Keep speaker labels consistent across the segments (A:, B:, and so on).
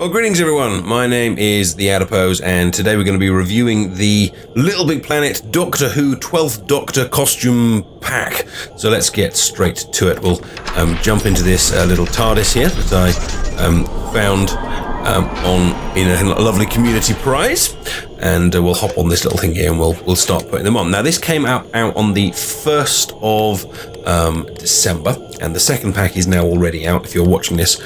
A: Well, greetings everyone, my name is The Adipose, and today we're going to be reviewing the LittleBigPlanet Doctor Who 12th Doctor costume pack. So let's get straight to it. We'll jump into this little TARDIS here that I found in a lovely community prize, and we'll hop on this little thing here and we'll start putting them on. Now this came out on the 1st of December, and the second pack is now already out if you're watching this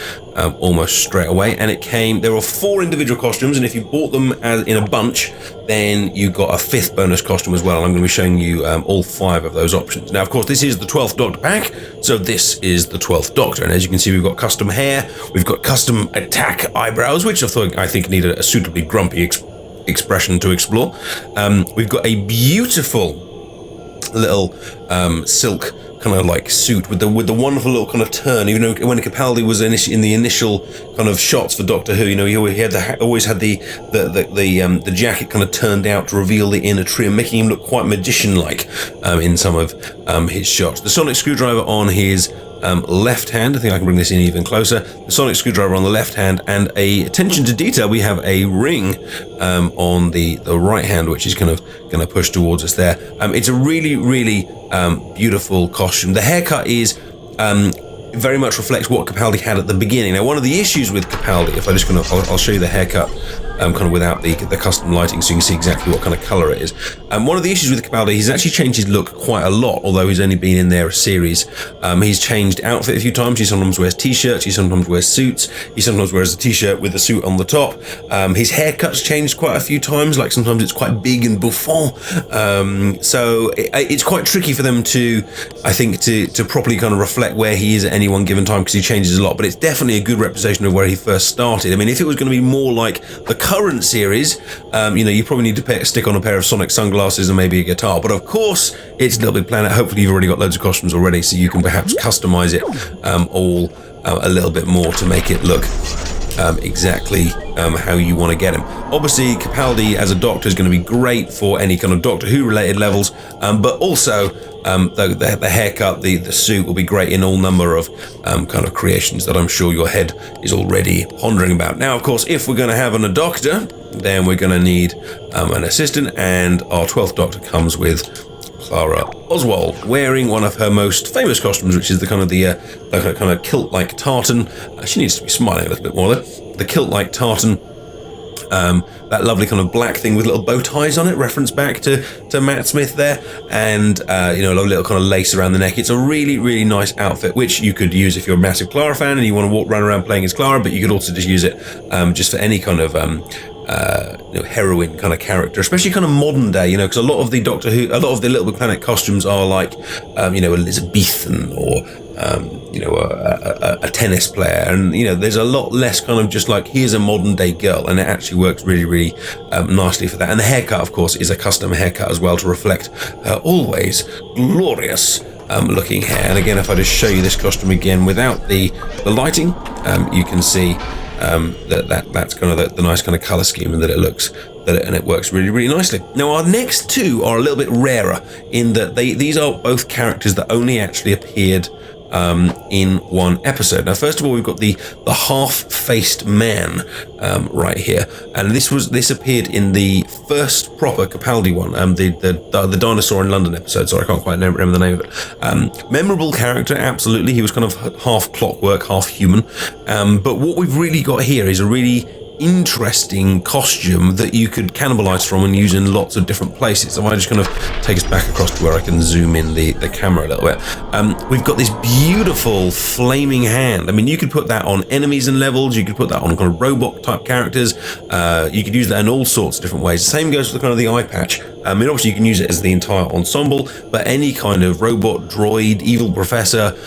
A: almost straight away, and there were 4 individual costumes, and if you bought them in a bunch then you got a 5th bonus costume as well, and I'm going to be showing you all 5 of those options. Now of course this is the 12th Doctor pack, so this is the 12th Doctor, and as you can see we've got custom hair, we've got custom attack eyebrows, which I think need a suitably grumpy expression to explore. We've got a beautiful little silk kind of like suit with the wonderful little kind of turn. Even though when Capaldi was in the initial kind of shots for Doctor Who, he always had the jacket kind of turned out to reveal the inner trim, making him look quite magician-like in some of his shots. The sonic screwdriver on his left hand, I think I can bring this in even closer. The sonic screwdriver on the left hand, and attention to detail, we have a ring on the right hand, which is kind of going to push towards us there. It's a really beautiful costume. The haircut is very much reflects what Capaldi had at the beginning. Now, one of the issues with Capaldi, if I'll show you the haircut kind of without the custom lighting so you can see exactly what kind of colour it is. One of the issues with Capaldi, he's actually changed his look quite a lot, although he's only been in there a series. He's changed outfit a few times. He sometimes wears t-shirts, he sometimes wears suits, he sometimes wears a t-shirt with a suit on the top. His haircut's changed quite a few times, like sometimes it's quite big and bouffant. So it's quite tricky for them to, I think, to properly kind of reflect where he is at any one given time, because he changes a lot, but it's definitely a good representation of where he first started. I mean, if it was going to be more like the current series, you probably need to stick on a pair of sonic sunglasses and maybe a guitar, but of course it's LittleBigPlanet. Hopefully you've already got loads of costumes already, so you can perhaps customize it all a little bit more to make it look exactly how you want to get him. Obviously Capaldi as a Doctor is going to be great for any kind of Doctor Who related levels, but also the haircut, the suit will be great in all number of kind of creations that I'm sure your head is already pondering about. Now of course, if we're going to have a Doctor, then we're going to need an assistant, and our 12th Doctor comes with Clara Oswald, wearing one of her most famous costumes, which is the kind of kilt-like tartan. She needs to be smiling a little bit more though. The kilt-like tartan, that lovely kind of black thing with little bow ties on it, reference back to Matt Smith there, and a little kind of lace around the neck. It's a really nice outfit, which you could use if you're a massive Clara fan and you want to run around playing as Clara, but you could also just use it just for any kind of heroine kind of character, especially kind of modern day, because a lot of the LittleBigPlanet costumes are like Elizabethan or a tennis player, and there's a lot less kind of just like here's a modern day girl, and it actually works really nicely for that. And the haircut of course is a custom haircut as well to reflect her always glorious looking hair. And again, if I just show you this costume again without the lighting, you can see that's kind of the nice kind of color scheme, and that it looks and it works really nicely. Now our next 2 are a little bit rarer in that these are both characters that only actually appeared in one episode. Now first of all, we've got the half-faced man right here, and this appeared in the first proper Capaldi one, the Dinosaur in London episode. Sorry, I can't quite remember the name of it. Memorable character, absolutely. He was kind of half clockwork, half human, but what we've really got here is a really interesting costume that you could cannibalize from and use in lots of different places. So I just kind of take us back across to where I can zoom in the camera a little bit. We've got this beautiful flaming hand. I mean, you could put that on enemies and levels, you could put that on kind of robot type characters, you could use that in all sorts of different ways. The same goes for the kind of the eye patch. I mean, obviously you can use it as the entire ensemble, but any kind of robot, droid, evil professor,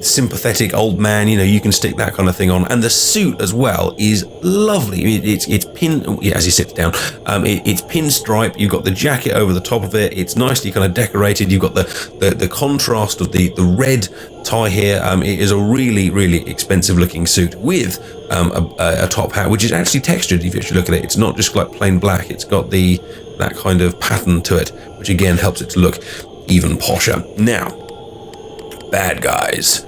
A: sympathetic old man, you can stick that kind of thing on. And the suit as well is lovely. It's pin, as he sits down, it's pinstripe. You've got the jacket over the top of it. It's nicely kind of decorated. You've got the contrast of the red tie here. It is a really expensive looking suit with a top hat, which is actually textured. If you actually look at it, it's not just like plain black. It's got that kind of pattern to it, which again helps it to look even posher. Now, bad guys.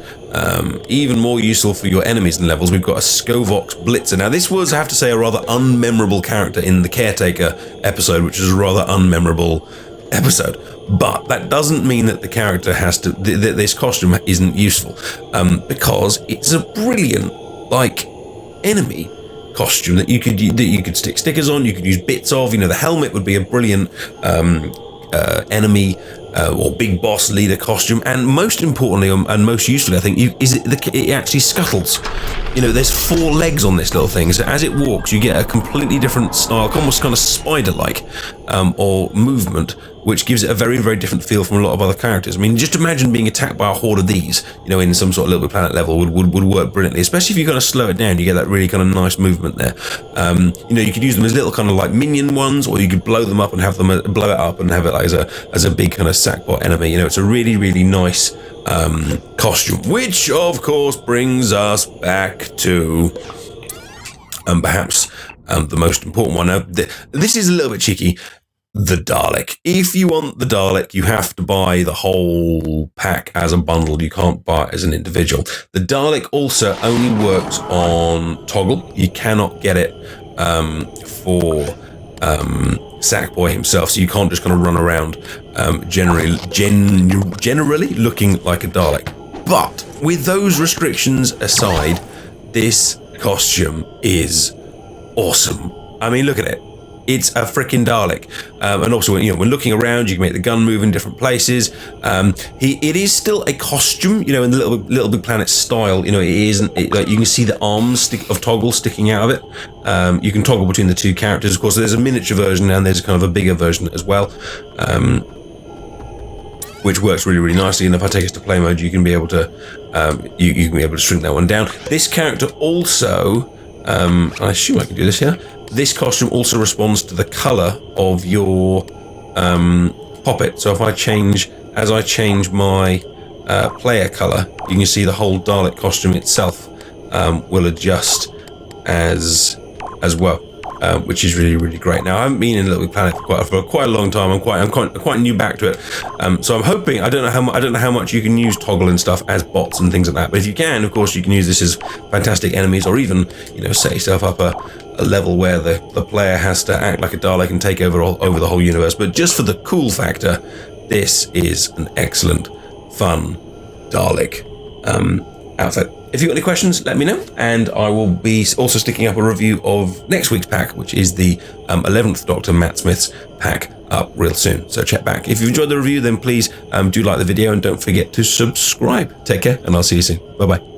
A: even more useful for your enemies and levels, we've got a Skovox Blitzer. Now, this was, I have to say, a rather unmemorable character in the Caretaker episode, which is a rather unmemorable episode. But that doesn't mean that the character has to, that this costume isn't useful, because it's a brilliant, like, enemy costume that you could stick stickers on, you could use bits of. You know, the helmet would be a brilliant enemy or big boss leader costume, and most importantly and most usefully, I think, it actually scuttles. You know, there's 4 legs on this little thing, so as it walks, you get a completely different style, almost kind of spider-like, or movement, which gives it a very, very different feel from a lot of other characters. I mean, just imagine being attacked by a horde of these, you know, in some sort of LittleBigPlanet level would work brilliantly, especially if you kind of slow it down. You get that really kind of nice movement there. You know, you could use them as little kind of like minion ones, or you could blow them up and have them blow it up and have it like as a big kind of sackbot enemy. You know, it's a really, really nice costume, which of course brings us back to perhaps the most important one. Now, this is a little bit cheeky. The Dalek. If you want the Dalek, you have to buy the whole pack as a bundle. You can't buy it as an individual. The Dalek also only works on toggle. You cannot get it for Sackboy himself, so you can't just kind of run around generally looking like a Dalek. But with those restrictions aside, this costume is awesome. I mean, look at it. It's a freaking Dalek, and also, you know, when looking around, you can make the gun move in different places. It is still a costume, you know, in the LittleBigPlanet style. You know, it isn't. Like, you can see the arms of Toggle sticking out of it. You can toggle between the 2 characters. Of course, there's a miniature version and there's kind of a bigger version as well, which works really, really nicely. And if I take us to play mode, you can be able to you can be able to shrink that one down. This character also, I assume I can do this here. This costume also responds to the color of your poppet. So if I change my player color, you can see the whole Dalek costume itself will adjust as well, which is really, really great. Now, I haven't been in LittleBigPlanet for quite a long time. I'm quite new back to it. So I'm hoping, I don't know how much you can use toggle and stuff as bots and things like that. But if you can, of course, you can use this as fantastic enemies, or even, you know, set yourself up a level where the player has to act like a Dalek and take over the whole universe. But just for the cool factor, this is an excellent, fun Dalek outfit. If you've got any questions, let me know, and I will be also sticking up a review of next week's pack, which is the 11th Doctor Matt Smith's pack, up real soon. So check back. If you've enjoyed the review, then please do like the video and don't forget to subscribe. Take care, and I'll see you soon. Bye-bye.